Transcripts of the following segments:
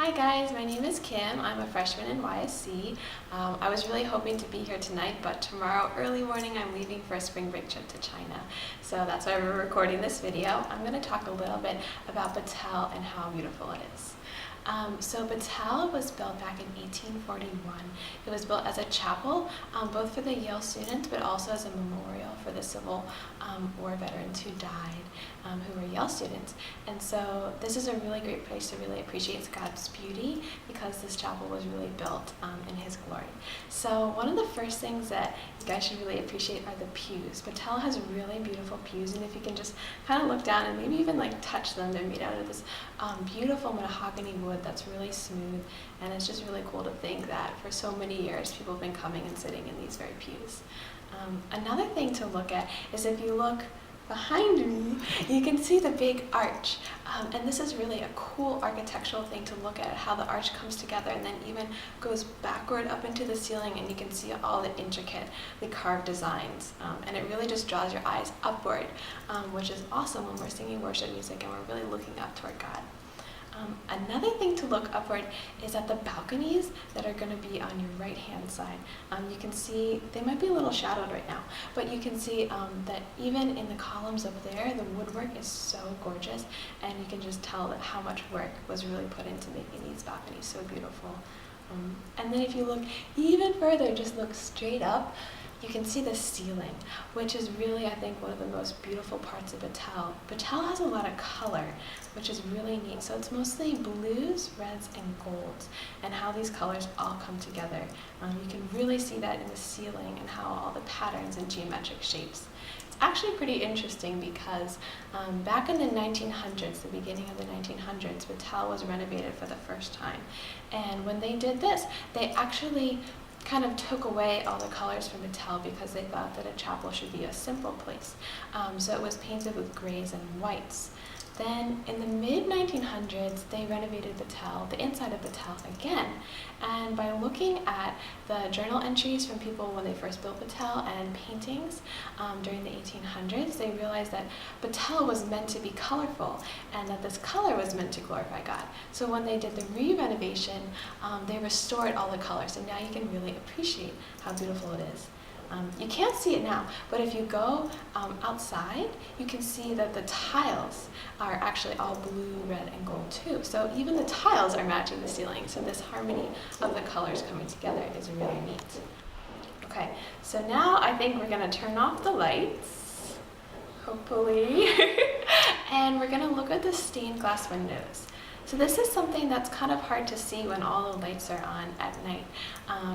Hi guys, my name is Kim. I'm a freshman in YSC. I was really hoping to be here tonight, but tomorrow early morning I'm leaving for a spring break trip to China. So that's why we're recording this video. I'm going to talk a little bit about Battell and how beautiful it is. So Battell was built back in 1841. It was built as a chapel, both for the Yale students, but also as a memorial for the Civil War veterans who died, who were Yale students. And so this is a really great place to really appreciate God's beauty, because this chapel was really built in His glory. So one of the first things that you guys should really appreciate are the pews. Battell has really beautiful pews, and if you can just kind of look down and maybe even like touch them, they're made out of this beautiful mahogany wood that's really smooth, and it's just really cool to think that for so many years people have been coming and sitting in these very pews. Another thing to look at is if you look behind me, you can see the big arch, and this is really a cool architectural thing to look at, how the arch comes together and then even goes backward up into the ceiling, and you can see all the intricately carved designs, and it really just draws your eyes upward, which is awesome when we're singing worship music and we're really looking up toward God. Another thing to look upward is at the balconies that are going to be on your right hand side. You can see, they might be a little shadowed right now, but you can see that even in the columns up there, the woodwork is so gorgeous, and you can just tell that how much work was really put into making these balconies so beautiful. And then if you look even further, just look straight up, you can see the ceiling, which is really, I think, one of the most beautiful parts of Battell. Battell has a lot of color, which is really neat. So it's mostly blues, reds, and golds, and how these colors all come together. You can really see that in the ceiling and how all the patterns and geometric shapes. It's actually pretty interesting because back in the 1900s, the beginning of the 1900s, Battell was renovated for the first time. And when they did this, they actually kind of took away all the colors from Battell because they thought that a chapel should be a simple place. So it was painted with grays and whites. Then in the mid-1900s, they renovated Battell, the inside of Battell again. And by looking at the journal entries from people when they first built Battell and paintings during the 1800s, they realized that Battell was meant to be colorful and that this color was meant to glorify God. So when they did the re-renovation, they restored all the colors, and now you can really appreciate how beautiful it is. You can't see it now, but if you go outside, you can see that the tiles are actually all blue, red, and gold too. So even the tiles are matching the ceiling. So this harmony of the colors coming together is really neat. Okay, so now I think we're going to turn off the lights, hopefully, and we're going to look at the stained glass windows. So this is something that's kind of hard to see when all the lights are on at night,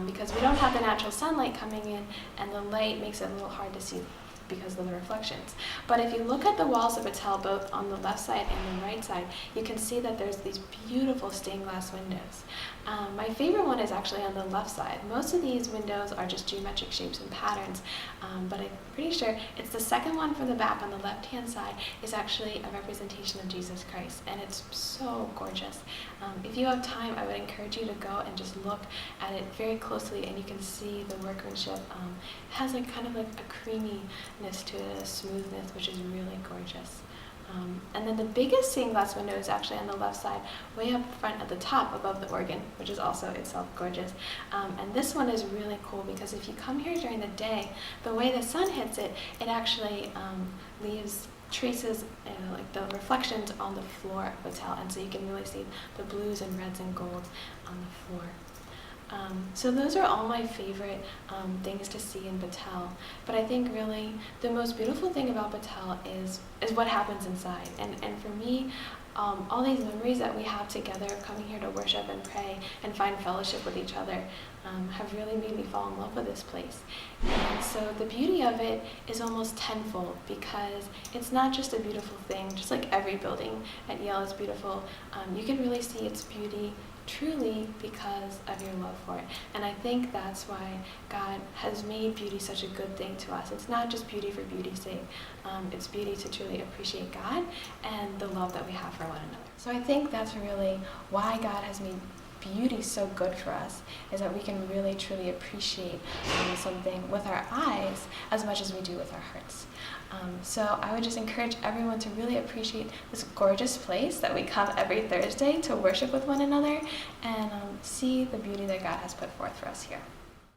because we don't have the natural sunlight coming in, and the light makes it a little hard to see because of the reflections. But if you look at the walls of Battell, both on the left side and the right side, you can see that there's these beautiful stained glass windows. My favorite one is actually on the left side. Most of these windows are just geometric shapes and patterns, but I'm pretty sure it's the second one from the back on the left-hand side is actually a representation of Jesus Christ, and it's so gorgeous. If you have time, I would encourage you to go and just look at it very closely, and you can see the workmanship. It has like kind of like a creaminess to it, a smoothness, which is really gorgeous. And then the biggest stained glass window is actually on the left side, way up front at the top above the organ, which is also itself gorgeous. And this one is really cool because if you come here during the day, the way the sun hits it, it actually leaves traces, like the reflections on the floor of Battell, and so you can really see the blues and reds and golds on the floor. So those are all my favorite things to see in Battell. But I think really the most beautiful thing about Battell is what happens inside. And for me, all these memories that we have together of coming here to worship and pray and find fellowship with each other have really made me fall in love with this place. And so the beauty of it is almost tenfold, because it's not just a beautiful thing, just like every building at Yale is beautiful. You can really see its beauty truly because of your love for it. And I think that's why God has made beauty such a good thing to us. It's not just beauty for beauty's sake. It's beauty to truly appreciate God and the love that we have for one another. So I think that's really why God has made beauty so good for us is that we can really truly appreciate something with our eyes as much as we do with our hearts. So I would just encourage everyone to really appreciate this gorgeous place that we come every Thursday to worship with one another and see the beauty that God has put forth for us here.